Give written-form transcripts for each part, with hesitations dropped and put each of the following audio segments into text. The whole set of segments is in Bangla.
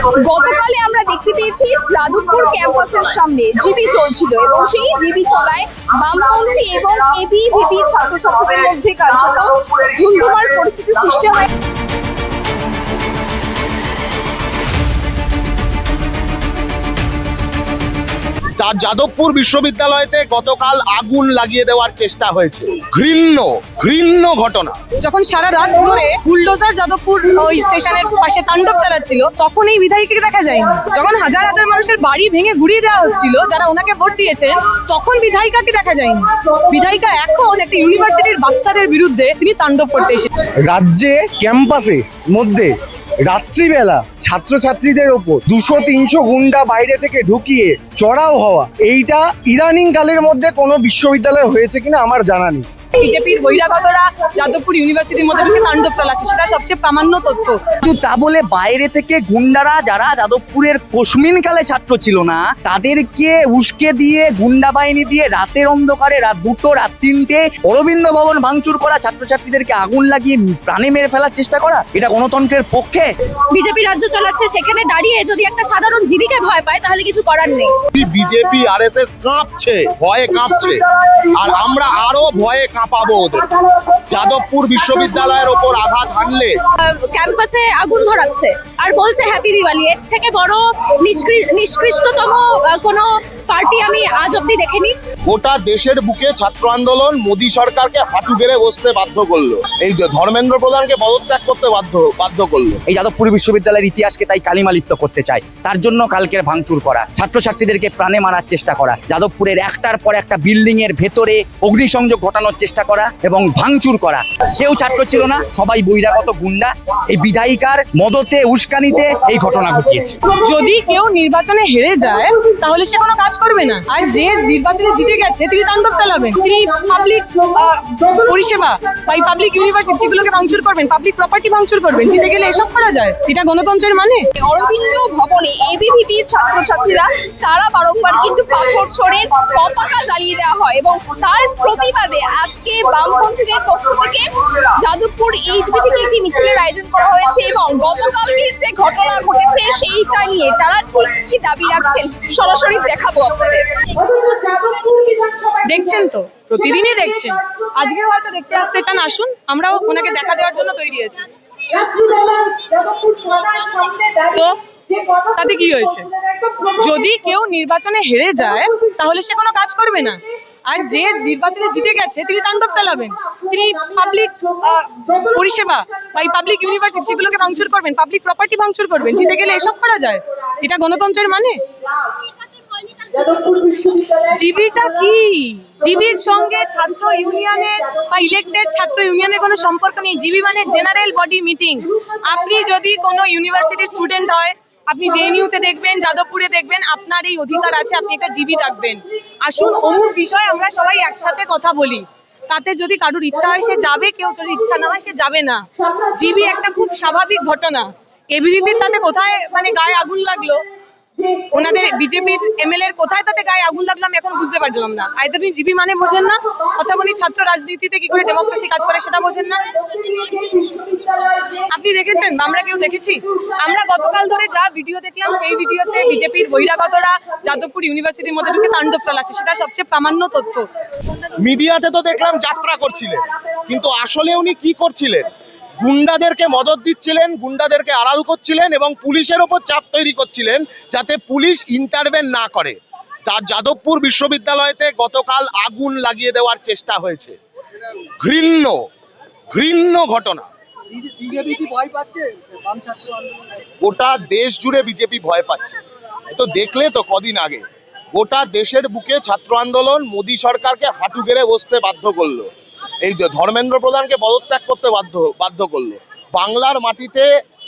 গতকালে আমরা দেখতে পেয়েছি যাদবপুর ক্যাম্পাসের সামনে জিবি চলছিল এবং সেই জিবি চলায় বামপন্থী এবং এবিভিপি ছাত্রছাত্রীদের মধ্যে কার্যত ধুন্ধুমার পরিস্থিতি সৃষ্টি হয়। যাদবপুর বিশ্ববিদ্যালয়তে গতকাল আগুন লাগিয়ে দেওয়ার চেষ্টা হয়েছে। ঘৃণ্য ঘটনা। যখন সারা রাত ধরে বুলডোজার যাদবপুর ওই স্টেশনের পাশে তাণ্ডব চালাচ্ছিল, তখন এই বিধায়িকাকে দেখা যায়নি। যখন হাজার হাজার মানুষের বাড়ি ভেঙে গুড়িয়ে দেওয়া হচ্ছিল, যারা ওনাকে ভোট দিয়েছেন, তখন বিধায়িকাকে দেখা যায়নি। বিধায়িকা এখন একটা ইউনিভার্সিটির বাচ্চাদের বিরুদ্ধে তিনি তাণ্ডব করতে এসেছেন। রাজ্যে ক্যাম্পাসে মধ্যে রাত্রিবেলা ছাত্রছাত্রীদের ওপর 200-300 গুন্ডা বাইরে থেকে ঢুকিয়ে চড়াও হওয়া, এইটা ইদানিং কালের মধ্যে কোনো বিশ্ববিদ্যালয় হয়েছে কিনা আমার জানা নেই। বিজেপির বহিরাগতরা যাদবপুর ইউনিভার্সিটির মধ্যে ঢুকে তাণ্ডব চালাচ্ছে, সেটা সবচেয়ে প্রামাণ্য তথ্য। কিন্তু তা বলে বাইরে থেকে গুন্ডারা যারা যাদবপুরের কোশমিন কালে ছাত্র ছিল না, তাদেরকে উস্কে দিয়ে গুন্ডা বাহিনী দিয়ে রাতের অন্ধকারে রাত 2টো রাত 3টে অরবিন্দ ভবন ভাঙচুর করা, ছাত্রছাত্রীদেরকে আগুন লাগিয়ে প্রাণে মেরে ফেলার চেষ্টা করা, এটা গণতন্ত্রের পক্ষে? বিজেপি রাজ্য চালাচ্ছে, সেখানে দাঁড়িয়ে যদি একটা সাধারণ জীবিকা ভয় পায় তাহলে কিছু করার নেই। বিজেপি আরএসএস কাঁপছে, ভয়ে কাঁপছে, আর আমরা আরো ভয়ে কাঁপাবো ওদের। যাদবপুর বিশ্ববিদ্যালয়ের ওপর আঘাত হানলে ক্যাম্পাসে আগুন ধরাচ্ছে আর বলছে হ্যাপি দিওয়ালি। এর থেকে বড় নিষ্কৃষ্টতম কোনো পার্টি আমি আজ অব্দি দেখিনি। গোটা দেশের বুকে ছাত্র আন্দোলন মোদী সরকারকে হাঁটু গেড়ে বসতে বাধ্য করলো, এই ধর্মেন্দ্র প্রধানকে পদত্যাগ করতে বাধ্য করলো। এই যাদবপুর বিশ্ববিদ্যালয়ের ইতিহাসকে তাই কালিমালিপ্ত করতে চায়। তার জন্য কালকের ভাঙচুর করা, ছাত্রছাত্রীদেরকে প্রাণে মারার চেষ্টা করা, যাদবপুরের একটার পর একটা বিল্ডিং এর ভেতরে অগ্নিসংযোগ ঘটানোর চেষ্টা করা এবং ভাঙচুর করা। কেউ ছাত্র ছিল না, সবাই বহিরাগত গুন্ডা। এই বিধায়িকার মদতে উস্কানিতে এই ঘটনা ঘটিয়েছে। যদি কেউ নির্বাচনে হেরে যায় তাহলে সে কোনো কাজ করবে না, আর যে নির্বাচনে জিতে গেছে তিনি তাণ্ডব চালাবেন। তিনি পাবলিক পরিষেবা বা পাবলিক ইউনিভার্সিটি সেগুলোকে ভাঙচুর করবেন, পাবলিক প্রপার্টি ভাঙচুর করবেন। জিতে গেলে এসব করা যায়? এটা গণতন্ত্রের মানে? অরবিন্দ ভবনে এবিভিপির ছাত্রছাত্রীরা তারা বারংবার কিন্তু পাথর ছোড়ের পতাকা জ্বালিয়ে দেওয়া হয় এবং তার প্রতিবাদে আজকে বামপন্থীদের পক্ষ থেকে যাদবপুর এইচবি থেকে একটি মিছিলের আয়োজন করা হয়েছে এবং গতকালকে যে ঘটনা ঘটেছে সেইটা নিয়ে তারা ঠিক কি দাবি রাখছেন সরাসরি দেখাবো আপনাদের। দেখছেন তো, প্রতিদিনই দেখছেন, আজকে হয়তো দেখতে আসতে চান, আসুন, আমরাও ওনাকে দেখা দেওয়ার জন্য তৈরি আছি। তো তাতে কি হয়েছে? যদি কেউ নির্বাচনে হেরে যায় তাহলে সে কোনো কাজ করবে না, আর যে নির্বাচনে জিতে গেছে তিনি তাণ্ডব চালাবেন। তিনি পাবলিক পরিষেবা বা পাবলিক ইউনিভার্সিটি সেগুলোকে ভাঙচুর করবেন, পাবলিক প্রপার্টি ভাঙচুর করবেন। জিতে গেলে এসব করা যায়? এটা গণতন্ত্রের মানে? জিবিটা কি? জিবির সঙ্গে ছাত্র ইউনিয়নের বা ইলেক্টেড ছাত্র ইউনিয়নের কোনো সম্পর্ক নেই। জিবি মানে জেনারেল বডি মিটিং। আপনি যদি কোনো ইউনিভার্সিটির স্টুডেন্ট হয়, আপনি জেএনইউতে দেখবেন, যাদবপুরে দেখবেন, আপনার এই অধিকার আছে, আপনি একটা জিবি রাখবেন। আসুন, অমুক বিষয়ে আমরা সবাই একসাথে কথা বলি। তাতে যদি কারোর ইচ্ছা হয় সে যাবে, কেউ যদি ইচ্ছা না হয় সে যাবে না। জিবি একটা খুব স্বাভাবিক ঘটনা। এবিভিপির তাতে কোথায় মানে গায়ে আগুন লাগলো, ওনাদের বিজেপির এমএলএর কোথায় তাতে গায়ে আগুন লাগলো আমি এখন বুঝতে পারলাম না। আইদার উনি জিবি মানে বোঝেন না, অথবা উনি ছাত্র রাজনীতিতে কি করে ডেমোক্রেসি কাজ করে সেটা বোঝেন না। আপনি দেখেছেন, আমরা কেউ দেখেছি? আমরা গতকাল ধরে যা ভিডিও দেখলাম সেই ভিডিওতে বিজেপির বহিরাগতরা যাদবপুর ইউনিভার্সিটির মধ্যে ঢুকে তাণ্ডব চালাচ্ছে, সেটা সবচেয়ে প্রামাণ্য তথ্য। মিডিয়াতে তো দেখলাম যাত্রা করছিলেন, কিন্তু আসলে উনি কি করছিলেন? গুন্ডাদেরকে মদত দিচ্ছিলেন, গুন্ডাদেরকে আড়াল করছিলেন এবং পুলিশের ওপর চাপ তৈরি করছিলেন যাতে পুলিশ ইন্টারভেন না করে। তার যাদবপুর বিশ্ববিদ্যালয়তে গতকাল আগুন লাগিয়ে দেওয়ার চেষ্টা হয়েছে। ঘৃণ্য ঘটনা। গোটা দেশ জুড়ে বিজেপি ভয় পাচ্ছে। তো দেখলে তো কদিন আগে গোটা দেশের বুকে ছাত্র আন্দোলন মোদী সরকারকে হাঁটু গেড়ে বসতে বাধ্য করলো, এই ধর্মেন্দ্র প্রধানকে পদত্যাগ করতে বাধ্য করলো। বাংলার মাটিতে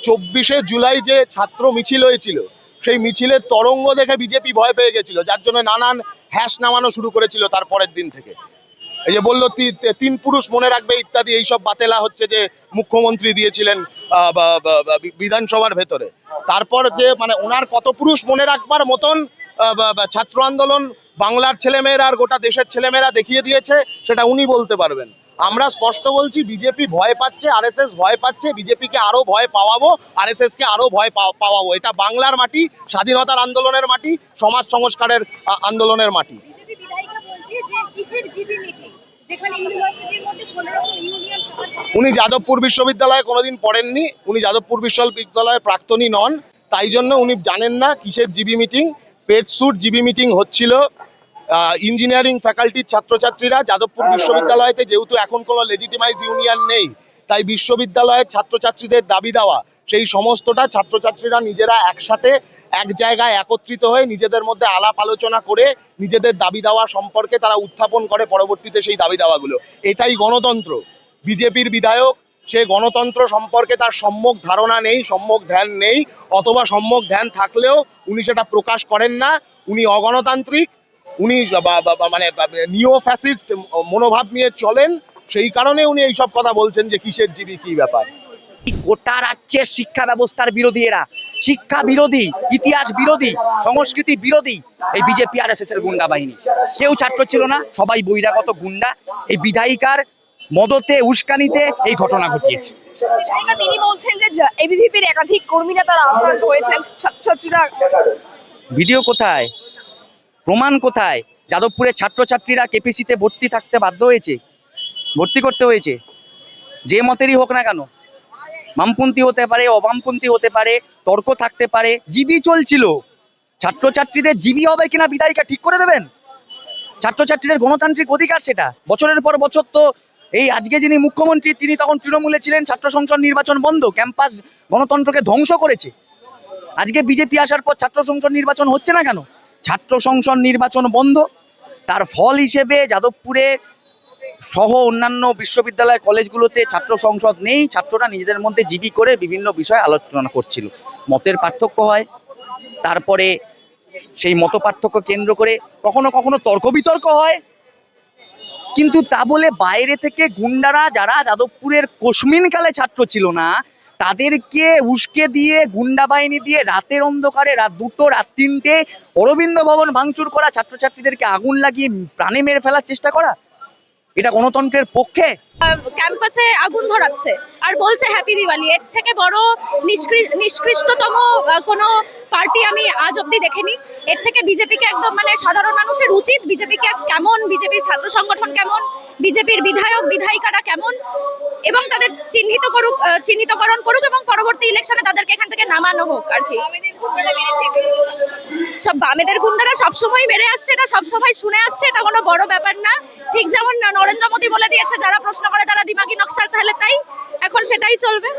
24শে জুলাই যে ছাত্র মিছিল হয়েছিল, সেই মিছিলের তরঙ্গ দেখে বিজেপি ভয় পেয়ে গেছিল, যার জন্য নানান হ্যাশ নামানো শুরু করেছিল তার পরের দিন থেকে। এই যে বললো 3 পুরুষ মনে রাখবে ইত্যাদি, এইসব বাতেলা হচ্ছে যে মুখ্যমন্ত্রী দিয়েছিলেন বিধানসভার ভেতরে। তারপর যে মানে ওনার কত পুরুষ মনে রাখবার মতন ছাত্র আন্দোলন বাংলার ছেলেমেয়েরা আর গোটা দেশের ছেলেমেয়েরা দেখিয়ে দিয়েছে, সেটা উনি বলতে পারবেন। আমরা স্পষ্ট বলছি, বিজেপি ভয় পাচ্ছে, আরএসএস ভয় পাচ্ছে, বিজেপিকে আরো ভয় পাওয়াবো, আরএসএস কে আরো ভয় পাওয়াবো। এটা বাংলার মাটি, স্বাধীনতার আন্দোলনের মাটি, সমাজ সংস্কারের আন্দোলনের মাটি। বিজেপি বিধায়িকা বলছে যে কিসের জিবি মিটিং, যেখানে ইউনিভার্সিটির মধ্যে 15 ইউনিয়ন উনি যাদবপুর বিশ্ববিদ্যালয়ে কোনোদিন পড়েননি, উনি যাদবপুর বিশ্ববিদ্যালয়ের প্রাক্তনী নন, তাই জন্য উনি জানেন না কিসের জিবি মিটিং। পেটস্যুট জিবি মিটিং হচ্ছিল ইঞ্জিনিয়ারিং ফ্যাকাল্টির ছাত্রছাত্রীরা যাদবপুর বিশ্ববিদ্যালয়তে, যেহেতু এখন কোনো লেজিটিমাইজ ইউনিয়ন নেই, তাই বিশ্ববিদ্যালয়ের ছাত্রছাত্রীদের দাবি দেওয়া সেই সমস্তটা ছাত্রছাত্রীরা নিজেরা একসাথে এক জায়গায় একত্রিত হয়ে নিজেদের মধ্যে আলাপ আলোচনা করে নিজেদের দাবি দেওয়া সম্পর্কে তারা উত্থাপন করে পরবর্তীতে সেই দাবি দেওয়াগুলো। এটাই গণতন্ত্র। বিজেপির বিধায়ক, সে গণতন্ত্র সম্পর্কে তার সম্যক ধারণা নেই, সম্যক ধ্যান নেই, অথবা সম্যক ধ্যান থাকলেও উনি সেটা প্রকাশ করেন না। উনি অগণতান্ত্রিক, উনি মানে নিও ফ্যাসিস্ট মনোভাব নিয়ে চলেন, সেই কারণে উনি এইসব কথা বলছেন যে কিসের জিবি, কি ব্যাপার। গোটা রাজ্যের শিক্ষা ব্যবস্থার বিরোধী এরা, শিক্ষা বিরোধী, ইতিহাস বিরোধী, সংস্কৃতি বিরোধী এই বিজেপি আরএসএস এর গুন্ডা বাহিনী। কেউ ছাত্র ছিল না, সবাই বহিরাগত গুন্ডা। এই বিধায়িকার মদতে, উস্কানিতে এই ঘটনা ঘটিয়েছে। বিধায়িকা তিনি বলছেন যে এবিভিপির একাধিক কর্মীরা তারা আক্রান্ত হয়েছেন, ছাত্রছাত্রীরা। ভিডিও কোথায়, প্রমাণ কোথায়? যাদবপুরের ছাত্রছাত্রীরা কেপিসিতে ভর্তি থাকতে বাধ্য হয়েছে, ভর্তি করতে হয়েছে, যে মতেরই হোক না কেন। বামপন্থী হতে পারে, অবামপন্থী হতে পারে, তর্ক থাকতে পারে, জিবি চলছিল। ছাত্রছাত্রীদের জিবি হবে কিনা বিধায়িকা ঠিক করে দেবেন? ছাত্রছাত্রীদের গণতান্ত্রিক অধিকার সেটা। বছরের পর বছর তো এই আজকে যিনি মুখ্যমন্ত্রী, তিনি তখন তৃণমূলে ছিলেন, ছাত্র সংসদ নির্বাচন বন্ধ, ক্যাম্পাস গণতন্ত্রকে ধ্বংস করেছে। আজকে বিজেপি আসার পর ছাত্র সংসদ নির্বাচন হচ্ছে না কেন? ছাত্র সংসদ নির্বাচন বন্ধ, তার ফল হিসেবে যাদবপুরে সহ অন্যান্য বিশ্ববিদ্যালয় কলেজগুলোতে ছাত্র সংসদ নেই। ছাত্ররা নিজেদের মধ্যে জিবি করে বিভিন্ন বিষয় আলোচনা করছিল, মতের পার্থক্য হয়, তারপরে সেই মত পার্থক্য কেন্দ্র করে কখনো কখনো তর্ক বিতর্ক হয়। কিন্তু তা বলে বাইরে থেকে গুন্ডারা, যারা যাদবপুরের কোশমিনকালে ছাত্র ছিল না, তাদেরকে উস্কে দিয়ে, গুন্ডা বাহিনী দিয়ে রাতের অন্ধকারে রাত 2টো, রাত 3টে অরবিন্দ ভবন ভাঙচুর করা, ছাত্রছাত্রীদেরকে আগুন লাগিয়ে প্রাণে মেরে ফেলার চেষ্টা করা, এটা গণতন্ত্রের পক্ষে? ক্যাম্পাসে আগুন ধরাচ্ছে আর বলছে হ্যাপি দিওয়ালি। এর থেকে বড় নিষ্কৃষ্টতম কোনো পার্টি আমি আজ অব্দি দেখিনি। এর থেকে বিজেপিকে একদম, মানে সাধারণ মানুষের উচিত বিজেপিকে কেমন, বিজেপির ছাত্র সংগঠন কেমন, বিজেপির বিধায়ক বিধায়িকারা কেমন, এবং তাদের চিহ্নিতকরণ করুক এবং পরবর্তী ইলেকশনে তাদেরকে এখান থেকে নামানো হোক আর কি। সব বামেদের গুন্ডারা সবসময় বেড়ে আসছে, এটা সবসময় শুনে আসছে, এটা কোনো বড় ব্যাপার না। ঠিক যেমন নরেন্দ্র মোদী বলে দিয়েছে যারা প্রশ্ন করে তারা দিমাগি নকশাল, তাহলে তাই এখন সেটাই চলবে।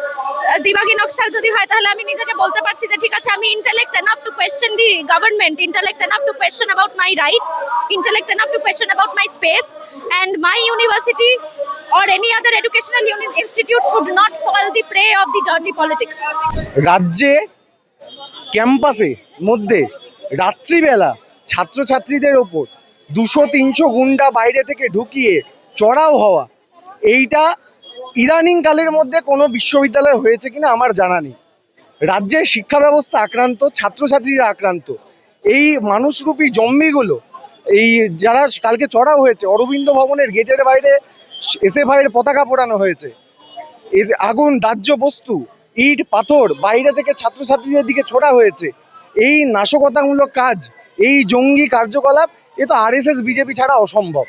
দিমাগি নকশাল যদি হয় তাহলে আমি নিজেকে বলতে পারছি যে ঠিক আছে, আমি intellect enough to question the government, intellect enough to question about my right, intellect enough to question about my space, and my university or any other educational institute should not fall the prey of the dirty politics. রাজ্যে ক্যাম্পাসে মধ্যে রাত্রিবেলা ছাত্রছাত্রীদের ওপর 200-300 গুন্ডা বাইরে থেকে ঢুকিয়ে চড়াও হওয়া, এইটা ইদানিং কালের মধ্যে কোনো বিশ্ববিদ্যালয়ে হয়েছে কিনা আমার জানা নেই। রাজ্যের শিক্ষা ব্যবস্থা আক্রান্ত, ছাত্রছাত্রীরা আক্রান্ত। এই মানুষরূপী জম্বিগুলো, এই যারা কালকে চড়াও হয়েছে, অরবিন্দ ভবনের গেটের বাইরে এসএফআই এর পতাকা পোড়ানো হয়েছে, আগুন, দাহ্য বস্তু, ইট পাথর বাইরে থেকে ছাত্রছাত্রীদের দিকে ছোড়া হয়েছে। এই নাশকতামূলক কাজ, এই জঙ্গি কার্যকলাপ, এ তো আরএসএস বিজেপি ছাড়া অসম্ভব।